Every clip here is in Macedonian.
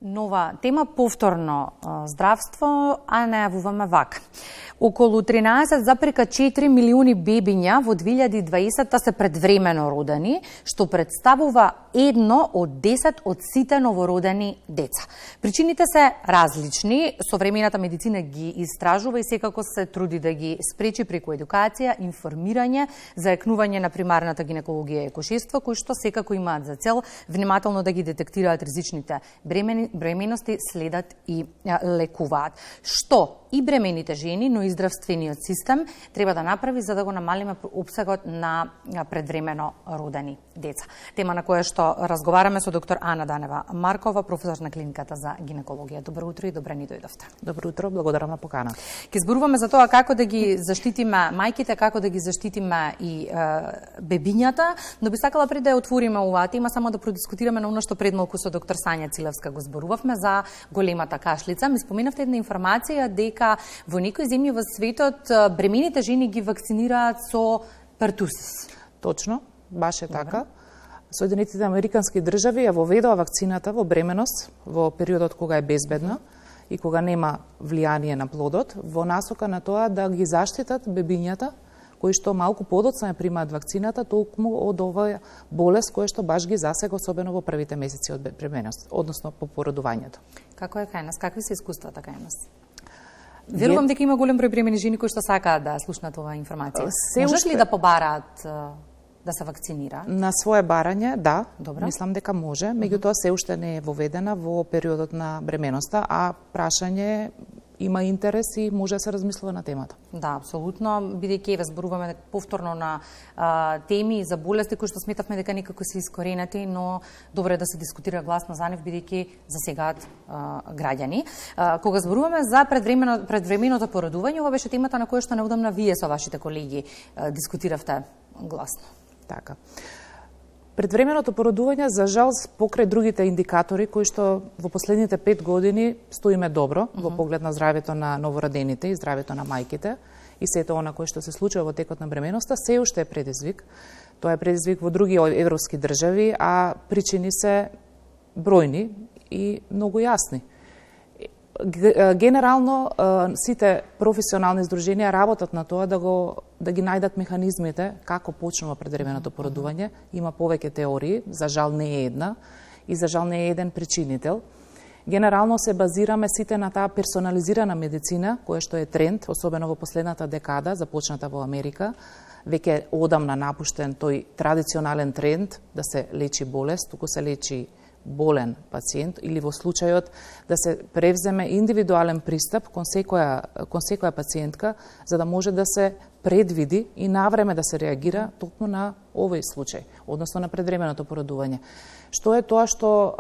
Нова тема, повторно здравство, а најавуваме вака. Околу 13,4 милиони бебиња во 2020 се предвремено родени, што представува 1 од 10 од сите новородени деца. Причините се различни, современата медицина ги истражува и секако се труди да ги спречи преку едукација, информирање, заекнување на примарната гинекологија и екошество, кои што секако имаат за цел внимателно да ги детектираат ризичните бременности, следат и лекуваат. Што и бремените жени, но и здравствениот систем треба да направи за да го намалиме опсегот на предвремено родени деца. Тема на која што разговараме со доктор Ана Данева Маркова, професор на клиниката за гинекологија. Добро утро и добре ни дојдовте. Добро утро, благодарам на покана. Ке зборуваме за тоа како да ги заштитиме мајките, како да ги заштитиме и бебињата, но би сакала пред да ја отвориме оваа тема само да продискутираме на оно што пред малку со доктор Сања Цилевска го зборувавме за големата кашлица. Ми споменавте една информација дека во некои земји во светот бремените жени ги вакцинираат со пертусис. Точно, баш е така. Соединетите американски држави ја воведоа вакцината во бременост во периодот кога е безбедна и кога нема влијание на плодот, во насока на тоа да ги заштитат бебињата кои што малку подоцна ја примаат вакцината толку од оваа болест која што баш ги засега, особено во првите месеци од бременост, односно по породувањето. Како е кај нас? Какви се искуствата кај нас? Верувам дека има голем број бремени жени кои што сакаат да слушнат оваа информација. Можеш ли да побараат да се вакцинира? На свое барање, да. Добро. Мислам дека може, меѓутоа се уште не е воведена во периодот на бременоста, а прашање има интерес и може да се размислува на темата. Да, апсолутно, бидејќи еве зборуваме повторно на теми за болести кои што сметавме дека некако се искоренети, но добро е да се дискутира гласно за нив бидејќи засегаат граѓани. Кога зборуваме за предвременото породување, ова беше темата на која што неодамна вие со вашите колеги дискутиравте гласно. Така. Предвременото породување, за жал, покрај другите индикатори, кои што во последните 5 години стоиме добро во поглед на здравјето на новородените и здравјето на мајките и сето она кое што се случува во текот на бременоста, се уште е предизвик. Тоа е предизвик во други европски држави, а причини се бројни и многу јасни. Генерално, сите професионални здруженија работат на тоа да ги најдат механизмите како почнува предвременото породување. Има повеќе теории, за жал не е една и за жал не е еден причинител. Генерално се базираме сите на таа персонализирана медицина, која што е тренд, особено во последната декада, започната во Америка, веќе одамна напуштен тој традиционален тренд да се лечи болест, туку се лечи болен пациент или во случајот да се превземе индивидуален пристап кон секоја пациентка за да може да се предвиди и навреме да се реагира токму на овој случај, односно на предвременото породување. Што е тоа што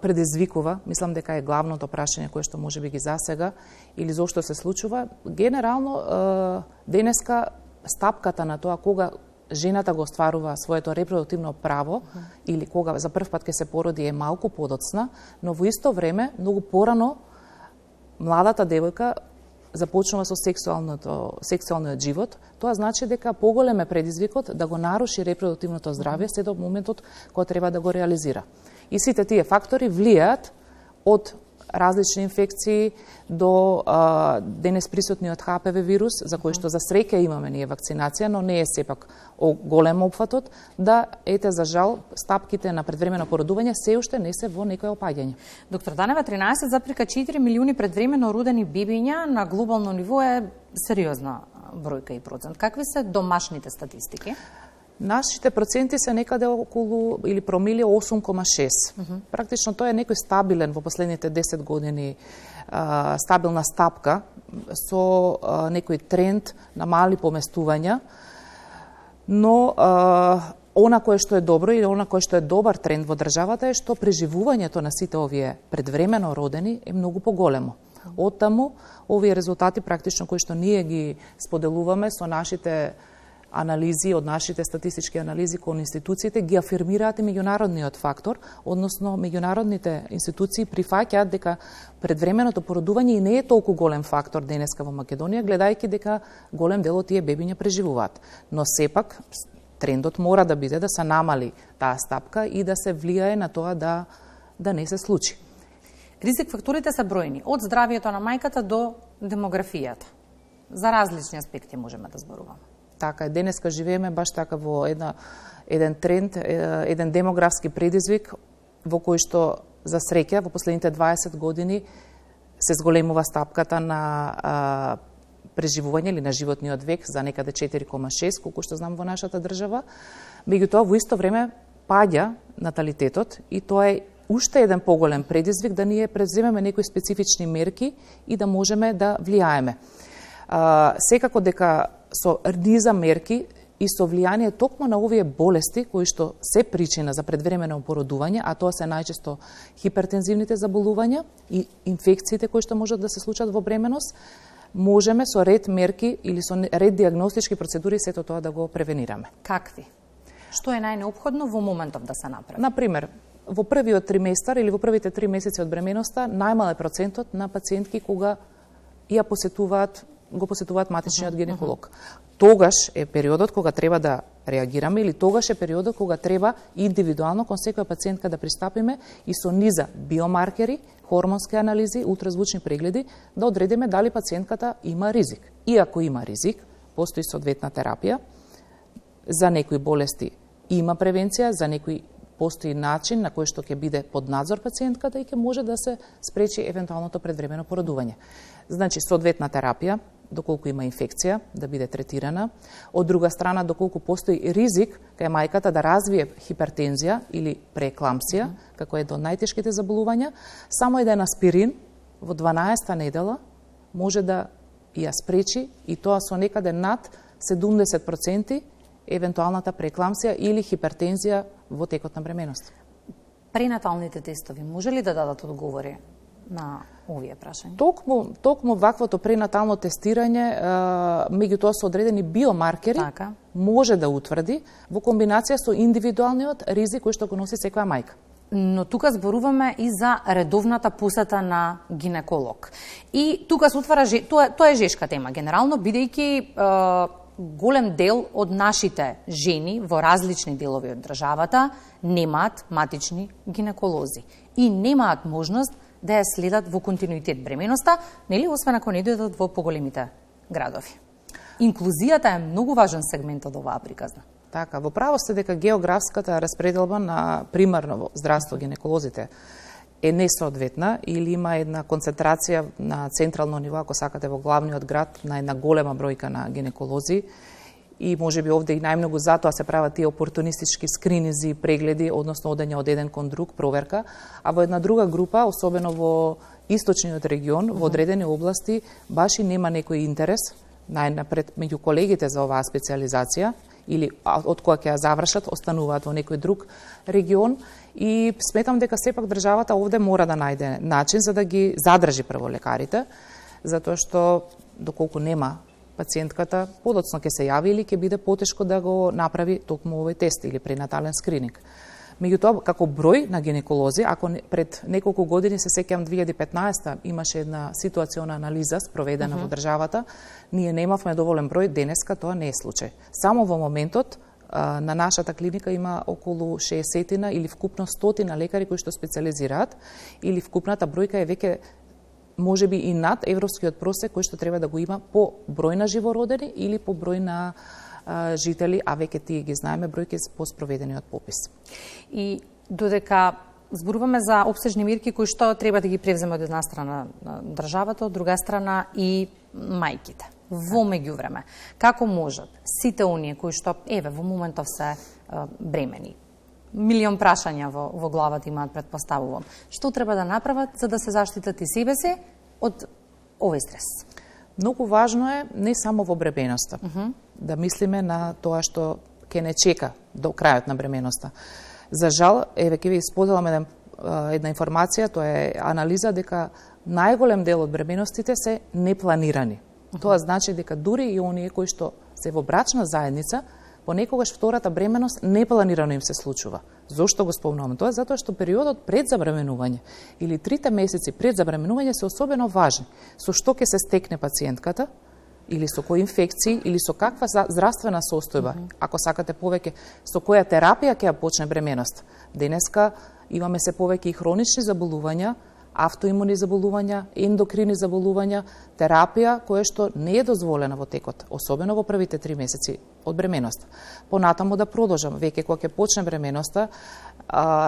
предизвикува, мислам дека е главното прашање кое што можеби ги засега или зошто се случува, генерално денеска стапката на тоа кога жената го остварува своето репродуктивно право или кога за прв пат ќе се породи е малку подоцна, но во исто време многу порано младата девојка започнува со сексуалниот живот. Тоа значи дека поголем е предизвикот да го наруши репродуктивното здравје се до моментот кога треба да го реализира. И сите тие фактори влијаат од различни инфекции до денес присутниот HPV вирус, за кој што за среќа имаме ние вакцинација, но не е сепак голем опфатот, да ете за жал стапките на предвремено породување се уште не се во некој опаѓање. Доктор Данева, 13,4 милиони предвремено родени бебиња на глобално ниво е сериозна бројка и процент. Какви се домашните статистики? Нашите проценти се некаде околу или промили 8,6. Практично тоа е некој стабилен во последните 10 години стабилна стапка со некој тренд на мали поместувања, но она кое што е добро и она кое што е добар тренд во државата е што преживувањето на сите овие предвремено родени е многу поголемо. Оттаму овие резултати практично кои што ние ги споделуваме со нашите анализи, од нашите статистички анализи кон институциите, ги афирмираат и меѓународниот фактор, односно меѓународните институции прифаќаат дека предвременото породување и не е толку голем фактор денеска во Македонија, гледајќи дека голем дел од тие бебиња преживуваат. Но сепак трендот мора да биде да се намали таа стапка и да се влијае на тоа да не се случи. Ризик факторите се бројни, од здравието на мајката до демографијата. За различни аспекти можеме да зборуваме. Така е, денеска живееме баш така во еден тренд, еден демографски предизвик во кој што за среќа во последните 20 години се зголемува стапката на преживување или на животниот век за некаде 4,6, колку што знам во нашата држава. Меѓутоа, во исто време паѓа наталитетот и тоа е уште еден поголем предизвик да ние преземеме некои специфични мерки и да можеме да влијаеме. Секако дека со низа мерки и со влијание токму на овие болести кои што се причина за предвремено породување, а тоа се најчесто хипертензивните заболувања и инфекциите кои што можат да се случат во бременост, можеме со ред мерки или со ред диагностички процедури сето тоа да го превенираме. Какви? Што е најнеопходно во моментов да се направи? Например, во првиот триместар или во првите 3 месеци од бременоста, најмал е процентот на пациентки кога го посетуваат матичниот гинеколог. Тогаш е периодот кога треба да реагираме или тогаш е периодот кога треба индивидуално кон секоја пациентка да пристапиме и со низа биомаркери, хормонски анализи, ултразвучни прегледи да одредиме дали пациентката има ризик. И ако има ризик, постои соодветна терапија. За некои болести има превенција, за некои постои начин на кој што ќе биде под надзор пациентката и ќе може да се спречи евентуалното предвремено породување. Значи, соодветна терапија, доколку има инфекција, да биде третирана. Од друга страна, доколку постои ризик кај мајката да развие хипертензија или прееклампсија, како е до најтешките заболувања, само еден аспирин во 12-та недела може да ја спречи и тоа со некаде над 70% евентуалната прееклампсија или хипертензија во текот на бременост. Пренаталните тестови може ли да дадат одговори на овие прашања? Токму ваквото пренатално тестирање, меѓутоа со одредени биомаркери, може да утврди во комбинација со индивидуалниот ризик кој што го носи секоја мајка. Но тука зборуваме и за редовната посета на гинеколог. И тука се утвара, тоа е жешка тема, генерално, бидејќи голем дел од нашите жени во различни делови од државата немаат матични гинеколози и немаат можност да ја следат во континуитет бременоста, нели, освен ако не дојдат во поголемите градови. Инклузијата е многу важен сегмент од оваа приказна. Така, во право сте дека географската распределба на примарно здравство гинеколозите е несоодветна или има една концентрација на централно ниво, ако сакате, во главниот град на една голема бројка на гинеколози и можеби овде и најмногу затоа се прават тие опортунистички скринизи, прегледи, односно одење од еден кон друг, проверка, а во една друга група, особено во источниот регион, во одредени области, баш и нема некој интерес најнапред меѓу колегите за оваа специализација или од која ќе ја завршат, остануваат во некој друг регион и сметам дека сепак државата овде мора да најде начин за да ги задржи прво лекарите, затоа што доколку нема пациентката, подоцно ќе се јави или ќе биде потешко да го направи токму овој тест или пренатален скрининг. Меѓутоа, како број на гинеколози, ако пред неколку години, се сеќавам 2015 имаше една ситуациона анализа спроведена во државата, ние немавме доволен број, денеска тоа не е случај. Само во моментот на нашата клиника има околу 60 или вкупно 100 лекари кои што специализираат, или вкупната бројка е веќе можеби и над европскиот просек кој што треба да го има по број на живородени или по број на жители, а веќе тие ги знаеме бројки по спроведениот попис. И додека зборуваме за опсежни мерки кои што треба да ги превземе од една страна државата, од друга страна и мајките. Во меѓувреме, како можат сите оние кои што во моментов се бремени, милион прашања во главата имаат, предпоставувам, што треба да направат за да се заштитат и себе си од овој стрес? Многу важно е не само во бременоста, да мислиме на тоа што ќе не чека до крајот на бременоста. За жал, ќе ви споделам една информација, тоа е анализа дека најголем дел од бременостите се непланирани. Тоа значи дека дури и оние кои што се во брачна заедница, понекогаш втората бременост непланирано им се случува. Зошто го спомнувам тоа? Затоа што периодот пред забременување или 3 месеци пред забременување се особено важни. Со што ќе се стекне пациентката, или со кои инфекции, или со каква здравствена состојба, ако сакате повеќе, со која терапија ќе ја почне бременост. Денеска имаме се повеќе и хронични заболувања, автоимуни заболувања, ендокрини заболувања, терапија која што не е дозволена во текот, особено во првите 3 месеци од бременоста. Понатаму да продолжам, веќе кога ќе почне бременоста,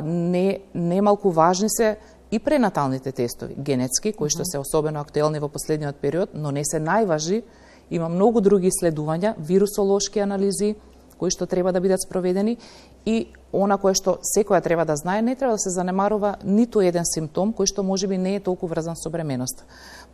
не малку важни се и пренаталните тестови, генетски, кои што се особено актуелни во последниот период, но не се најважни. Има многу други исследувања, вирусолошки анализи, кои што треба да бидат спроведени и она кое што секоја треба да знае, не треба да се занемарува ниту еден симптом кој што можеби не е толку врзан со бременоста.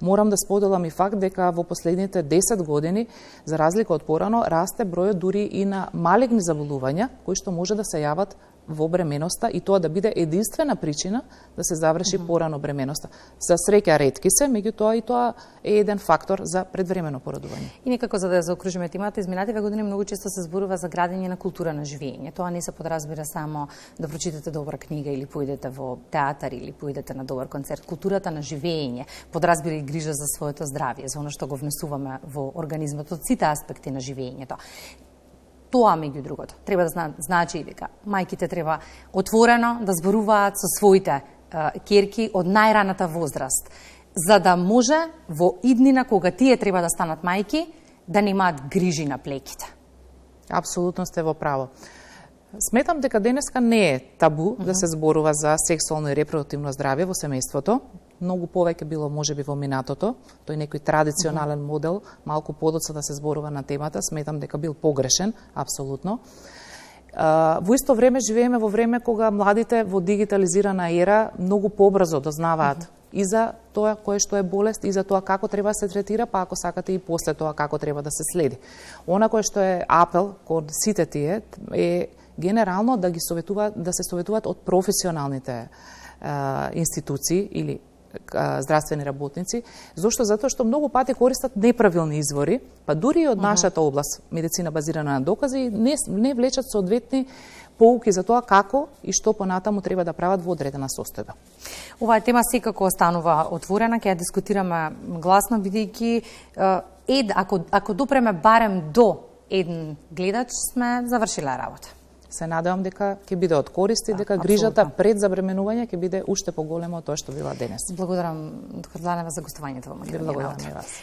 Морам да споделам и факт дека во последните 10 години, за разлика од порано, расте бројот дури и на малигни заболувања кои што може да се јават во бременоста и тоа да биде единствена причина да се заврши порано бременоста. За среќа ретки се, меѓутоа и тоа е еден фактор за предвремено породување. И некако за да заокружиме темата, изминативе години многу често се зборува за градење на култура на живење. Тоа не се подразбира само да прочитате добра книга или поидете во театар или поидете на добар концерт. Културата на живење подразбира и грижа за своето здравје, за она што го внесуваме во организмот од сите аспекти на живењето. Тоа, меѓу другото, треба да значи и дека мајките треба отворено да зборуваат со своите ќерки од најраната возраст, за да може во иднина, кога тие треба да станат мајки, да немаат грижи на плеките. Апсолутно сте во право. Сметам дека денеска не е табу да се зборува за сексуално и репродуктивно здравје во семејството. Многу повеќе било можеби во минатото. Тој некој традиционален модел, малку подоцна да се зборува на темата, сметам дека бил погрешен, апсолутно. Во исто време живееме во време кога младите во дигитализирана ера многу побрзо дознаваат и за тоа кое што е болест, и за тоа како треба да се третира, па ако сакате и после тоа како треба да се следи. Она кое што е апел кон сите тие е генерално да ги советуваат, да се советуваат од професионалните институции или здравствени работници. Зошто? Затоа што многу пати користат неправилни извори, па дури и од нашата област, медицина базирана на докази, не влечат соодветни поуки за тоа како и што понатаму треба да прават во одредена состојба. Оваа тема секако останува отворена, ќе ја дискутираме гласно, бидејќи ако допреме барем до еден гледач, сме завршиле работа. Се надевам дека ќе биде од корист и дека грижата пред забременување ќе биде уште поголема од тоа што била денес. Благодарам доктор Дланева за гостувањето во Македонија. Благодарам и вас.